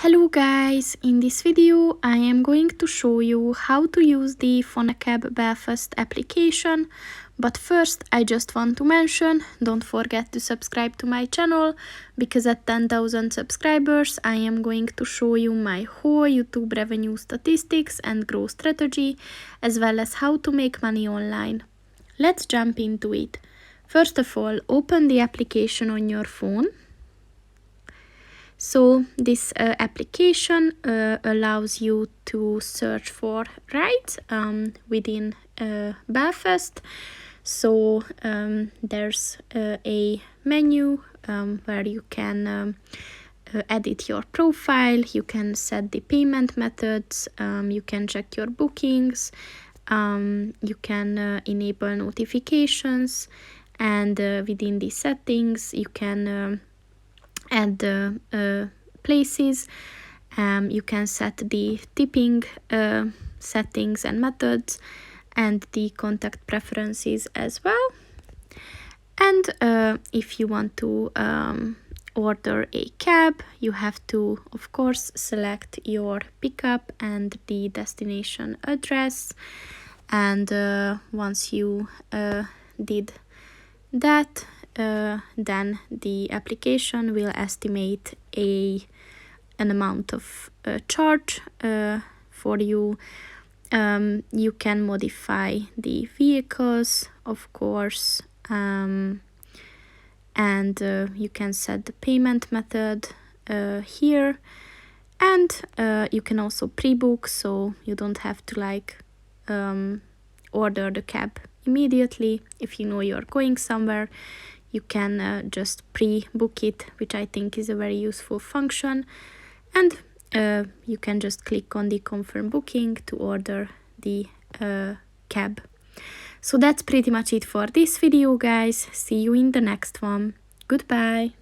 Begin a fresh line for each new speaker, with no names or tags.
Hello guys, in this video I am going to show you how to use the Fonacab Belfast application, but first I just want to mention, don't forget to subscribe to my channel, because at 10,000 subscribers I am going to show you my whole YouTube revenue statistics and growth strategy, as well as how to make money online. Let's jump into it. First of all, open the application on your phone. So this application allows you to search for rides within Belfast. So there's a menu where you can edit your profile, you can set the payment methods, you can check your bookings, you can enable notifications, and within the settings you can add the places. You can set the tipping settings and methods, and the contact preferences as well. And if you want to order a cab, you have to of course select your pickup and the destination address, and once you did that, then the application will estimate an amount of charge for you. You can modify the vehicles, of course, and you can set the payment method here, and you can also pre-book, so you don't have to order the cab immediately. If you know you're going somewhere, you can just pre-book it, which I think is a very useful function, and you can just click on the confirm booking to order the cab. So that's pretty much it for this video, guys. See you in the next one. Goodbye.